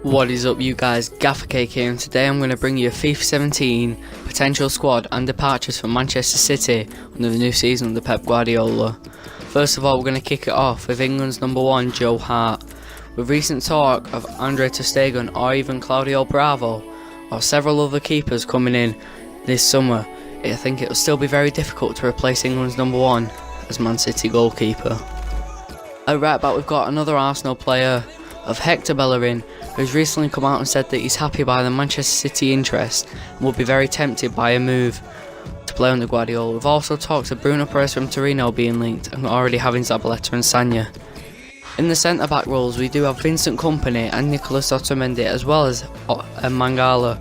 What is up, you guys? Gaffer Cake here, and today I'm going to bring you a FIFA 17 potential squad and departures for Manchester City under the new season under Pep Guardiola. First of all, we're going to kick it off with England's number 1, Joe Hart. With recent talk of Andre ter Stegen or even Claudio Bravo or several other keepers coming in this summer, I think it will still be very difficult to replace England's number 1 as Man City goalkeeper. At right back, we've got another Arsenal player of Hector Bellerin, who's recently come out and said that he's happy by the Manchester City interest and will be very tempted by a move to play under Guardiola. We've also talked of Bruno Perez from Torino being linked and already having Zabaleta and Sagna. In the centre-back roles, we do have Vincent Kompany and Nicolas Otamendi, as well as Mangala,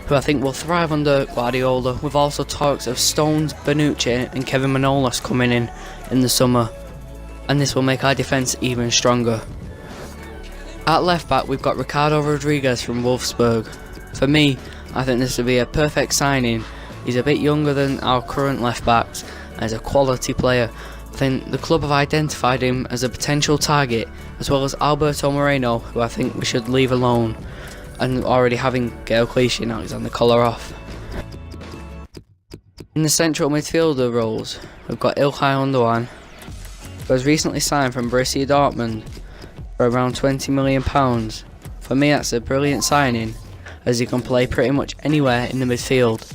who I think will thrive under Guardiola. We've also talked of Stones, Bonucci and Kevin Manolas coming in the summer, and this will make our defence even stronger. At left back, we've got Ricardo Rodriguez from Wolfsburg. For me, I think this would be a perfect signing. He's a bit younger than our current left backs and is a quality player. I think the club have identified him as a potential target, as well as Alberto Moreno, who I think we should leave alone, and already having Gael Clichy and Alexander Kolarov. In the central midfielder roles, we've got İlkay Gündoğan, who has recently signed from Borussia Dortmund for around £20 million. For me, that's a brilliant signing, as he can play pretty much anywhere in the midfield,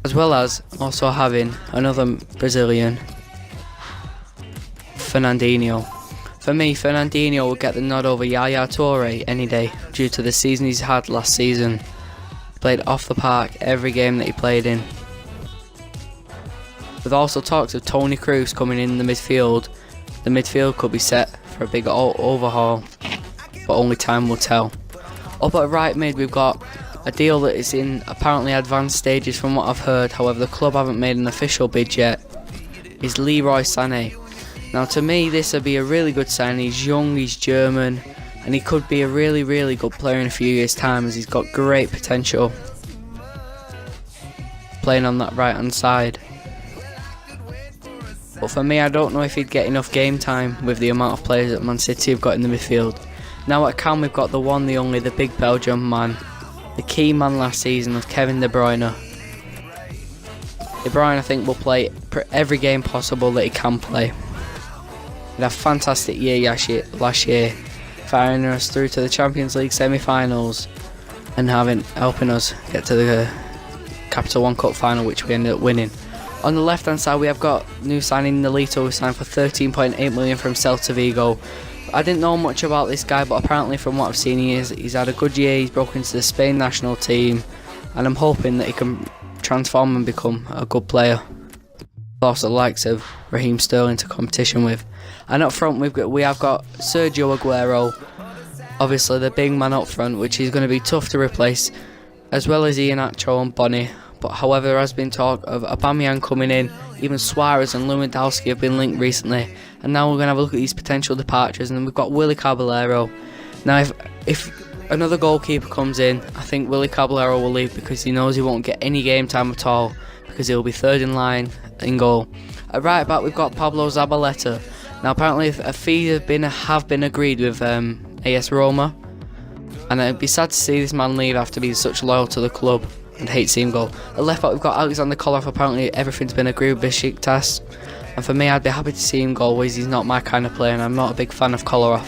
as well as also having another Brazilian, Fernandinho. For me, Fernandinho will get the nod over Yaya Toure any day due to the season he's had last season. He played off the park every game that he played in. With also talks of Toni Kroos coming in the midfield, the midfield could be set for a big overhaul, but only time will tell. Up at right mid, we've got a deal that is in apparently advanced stages from what I've heard. However, the club haven't made an official bid yet. Is Leroy Sané. Now, to me, this would be a really good sign. He's young, he's German, and he could be a really good player in a few years' time, as he's got great potential playing on that right hand side. But for me, I don't know if he'd get enough game time with the amount of players that Man City have got in the midfield. Now at Cam, we've got the one, the only, the big Belgian man, the key man last season of Kevin De Bruyne. De Bruyne, I think, will play every game possible that he can play. He had a fantastic year last year, firing us through to the Champions League semi-finals and helping us get to the Capital One Cup final, which we ended up winning. On the left hand side, we have got new signing Nolito, who signed for £13.8 million from Celta Vigo. I didn't know much about this guy, but apparently from what I've seen, he's had a good year. He's broken into the Spain national team, and I'm hoping that he can transform and become a good player. Also the likes of Raheem Sterling to competition with. And up front, we have got Sergio Aguero, obviously the big man up front, which is going to be tough to replace, as well as Iheanacho and Bonny. But however, there has been talk of Aubameyang coming in. Even Suarez and Lewandowski have been linked recently, and now we're going to have a look at these potential departures. And we've got Willy Caballero. Now, if another goalkeeper comes in, I think Willy Caballero will leave, because he knows he won't get any game time at all, because he'll be third in line in goal. At right back, we've got Pablo Zabaleta. Now, apparently a fee have been agreed with AS Roma, and it'd be sad to see this man leave after being such loyal to the club and hate seeing him go. At left back, we've got Alexander Kolarov. Apparently everything's been agreed with Besiktas, and for me, I'd be happy to see him go, as he's not my kind of player and I'm not a big fan of Kolarov.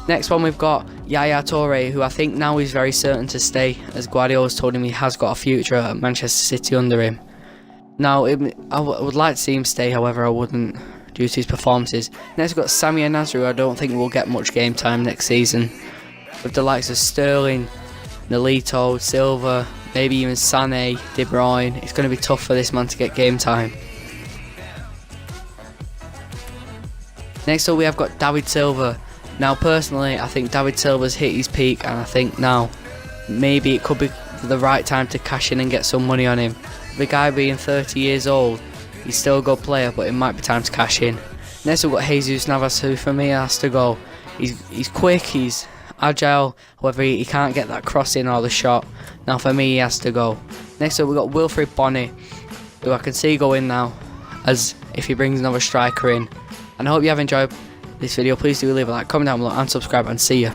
Next one, we've got Yaya Toure, who I think now is very certain to stay, as Guardiola's told him he has got a future at Manchester City under him. Now, I would like to see him stay, however I wouldn't, due to his performances. Next, we've got Samir Nasri, who I don't think will get much game time next season, with the likes of Sterling, Nolito, Silva, maybe even Sané, De Bruyne. It's going to be tough for this man to get game time. Next up, we have got David Silva. Now, personally, I think David Silva's hit his peak, and I think now maybe it could be the right time to cash in and get some money on him. The guy being 30 years old, he's still a good player, but it might be time to cash in. Next, we've got Jesus Navas, who for me has to go. He's quick, he's agile, however he can't get that cross in or the shot. Now for me, he has to go. Next up, we've got Wilfried Bonny, who I can see going now, as if he brings another striker in. And I hope you have enjoyed this video. Please do leave a like, comment down below and subscribe, and see ya.